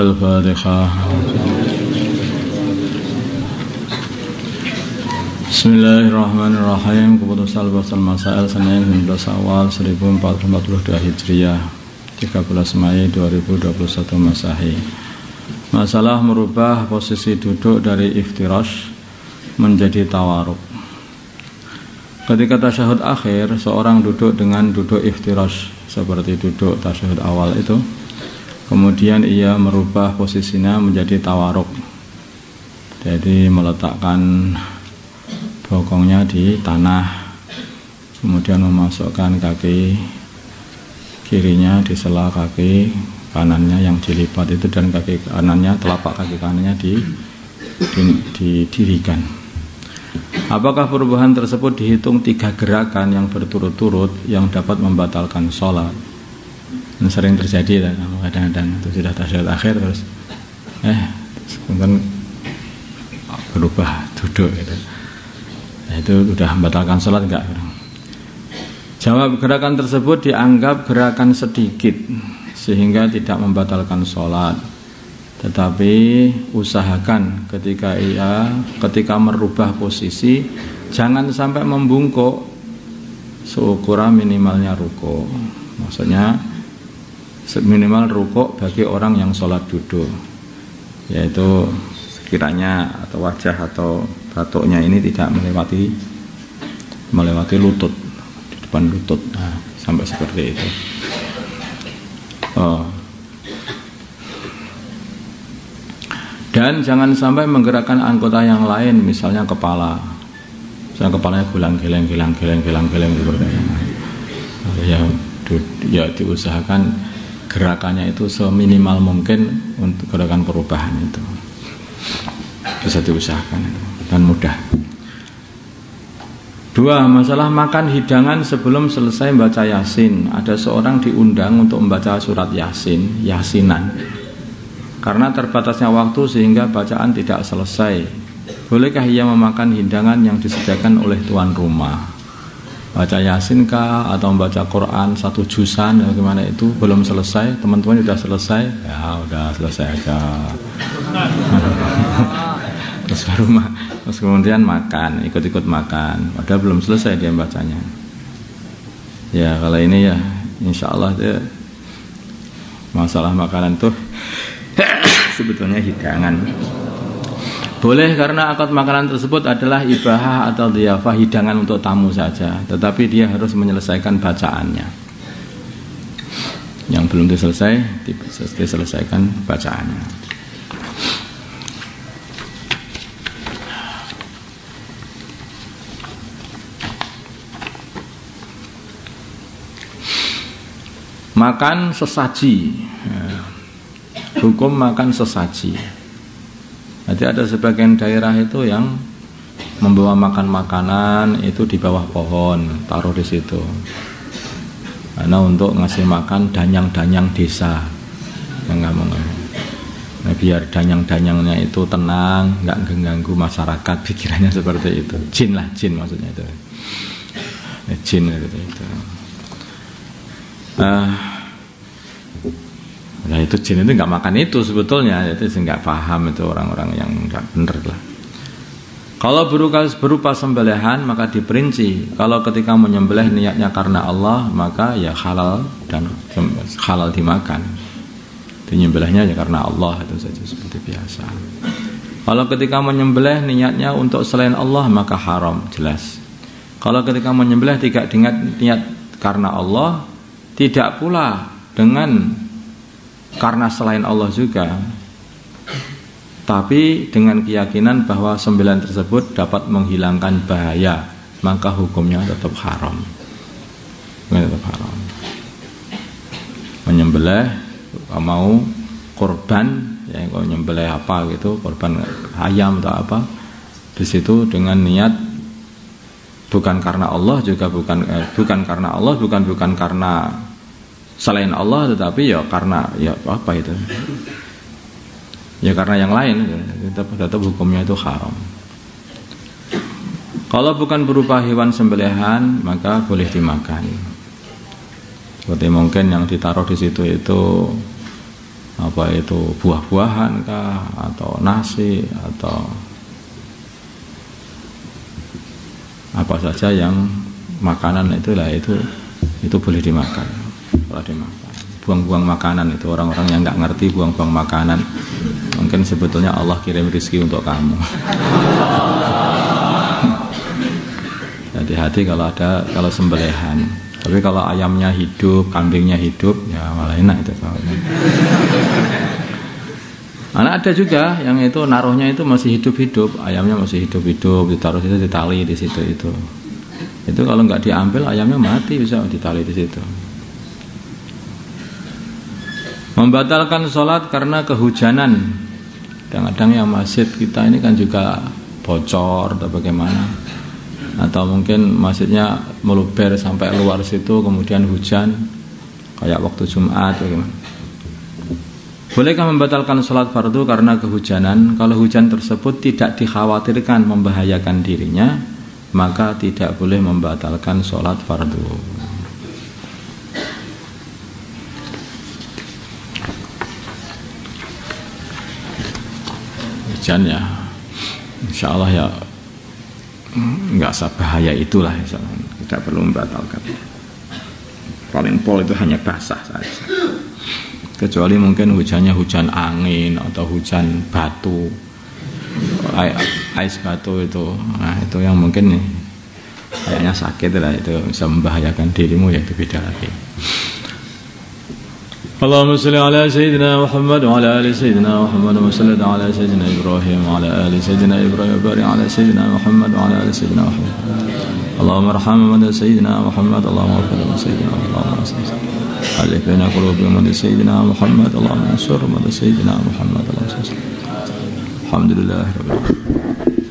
Al-Fatihah. Bismillahirrahmanirrahim. Keputusan Al-Basal Masail Senin 19 Awal 1442 Hijriah 13 Mei 2021 Masehi. Masalah merubah posisi duduk dari iftirash menjadi tawaruk. Ketika tasyahud akhir, seorang duduk dengan duduk iftirash seperti duduk tasyahud awal itu, kemudian ia merubah posisinya menjadi tawaruk, jadi meletakkan bokongnya di tanah, kemudian memasukkan kaki kirinya di sela kaki kanannya yang dilipat itu, dan kaki kanannya, telapak kaki kanannya didirikan. Apakah perubahan tersebut dihitung 3 gerakan yang berturut-turut yang dapat membatalkan sholat? Ini sering terjadi kadang-kadang itu sudah tasyahud akhir terus kemudian berubah duduk gitu. Nah, itu sudah membatalkan sholat enggak? Jawab, gerakan tersebut dianggap gerakan sedikit sehingga tidak membatalkan sholat, tetapi usahakan ketika merubah posisi jangan sampai membungkuk seukuran minimalnya rukuk. Maksudnya minimal rukuk bagi orang yang sholat duduk, yaitu sekiranya atau wajah atau batuknya ini tidak melewati lutut, di depan lutut, sampai seperti itu. Dan jangan sampai menggerakkan anggota yang lain, misalnya kepala. Misalnya kepalanya gilang-gilang seperti itu. Ya diusahakan gerakannya itu seminimal mungkin untuk gerakan perubahan itu. Bisa diusahakan dan mudah. 2. Masalah makan hidangan sebelum selesai membaca Yasin. Ada seorang diundang untuk membaca surat Yasinan. Karena terbatasnya waktu sehingga bacaan tidak selesai. Bolehkah ia memakan hidangan yang disediakan oleh tuan rumah? Baca Yasin kah atau membaca Quran 1 juzan, bagaimana itu? Belum selesai, teman-teman sudah selesai? Ya udah selesai aja. Terus kemudian makan, ikut-ikut makan, padahal belum selesai dia bacanya. Ya kalau ini ya insya Allah dia, masalah makanan tuh sebetulnya hidangan. Boleh karena akad makanan tersebut adalah ibahah atau dhiyafah, hidangan untuk tamu saja, tetapi dia harus menyelesaikan bacaannya. Yang belum diselesaikan bacaannya. Makan sesaji. Hukum makan sesaji. Jadi ada sebagian daerah itu yang membawa makan makanan itu di bawah pohon, taruh di situ. Karena untuk ngasih makan danyang-danyang desa. Nah, biar danyang-danyangnya itu tenang, nggak mengganggu masyarakat, pikirannya seperti itu. Jin maksudnya itu. Jin gitu itu. Nah itu jin itu nggak makan itu sebetulnya, itu nggak paham, itu orang-orang yang nggak bener lah. Kalau berupa sembelihan maka diperinci. Kalau ketika menyembelih niatnya karena Allah maka ya halal dan halal dimakan. Menyembelihnya ya karena Allah, itu saja seperti biasa. Kalau ketika menyembelih niatnya untuk selain Allah maka haram, jelas. Kalau ketika menyembelih tidak dengan niat karena Allah, tidak pula dengan karena selain Allah juga, tapi dengan keyakinan bahwa sembelihan tersebut dapat menghilangkan bahaya, maka hukumnya tetap haram. Menyembelih mau korban, ya kalau menyembelih apa gitu, korban ayam atau apa, di situ dengan niat bukan karena Allah juga bukan karena Allah, bukan karena selain Allah, tetapi ya karena ya apa itu? Ya karena yang lain, tetap hukumnya itu haram. Kalau bukan berupa hewan sembelihan maka boleh dimakan. Seperti mungkin yang ditaruh di situ itu apa itu buah-buahan kah, atau nasi, atau apa saja yang makanan itulah itu boleh dimakan, boleh dimakan. Buang-buang makanan itu orang-orang yang nggak ngerti buang-buang makanan, mungkin sebetulnya Allah kirim rezeki untuk kamu. Hati-hati kalau sembelihan. Tapi kalau ayamnya hidup, kambingnya hidup, ya malah enak itu soalnya. Karena ada juga yang itu naruhnya itu masih hidup-hidup, ayamnya masih hidup-hidup, ditaruh situ, ditali di situ itu. Itu kalau nggak diambil ayamnya mati, bisa ditali di situ. Membatalkan sholat karena kehujanan. Kadang-kadang yang masjid kita ini kan juga bocor atau bagaimana, atau mungkin masjidnya meluber sampai luar situ, kemudian hujan kayak waktu Jumat bagaimana. Bolehkah membatalkan sholat fardu karena kehujanan? Kalau hujan tersebut tidak dikhawatirkan membahayakan dirinya, maka tidak boleh membatalkan sholat fardu. Hujan ya, insya Allah ya nggak sebahaya itulah, tidak perlu membatalkan. Paling pol itu hanya basah saja, kecuali mungkin hujannya hujan angin atau hujan batu, ais batu itu, nah itu yang mungkin nih kayaknya sakit lah, itu bisa membahayakan dirimu, ya itu beda lagi. Allahumma salli ala sayyidina Muhammad wa ala ali sayyidina Muhammad wa salli ala sayyidina Ibrahim wa ala ali sayyidina Ibrahim wa barik ala sayyidina Muhammad wa ala ali sayyidina Muhammad. Allahumma arham man sayyidina Muhammad, Allahumma ighfir li sayyidina Muhammad, alif baina qulubihim man sayyidina Muhammad, Allahumma ansur man sayyidina Muhammad. Alhamdulillah rabbil alamin.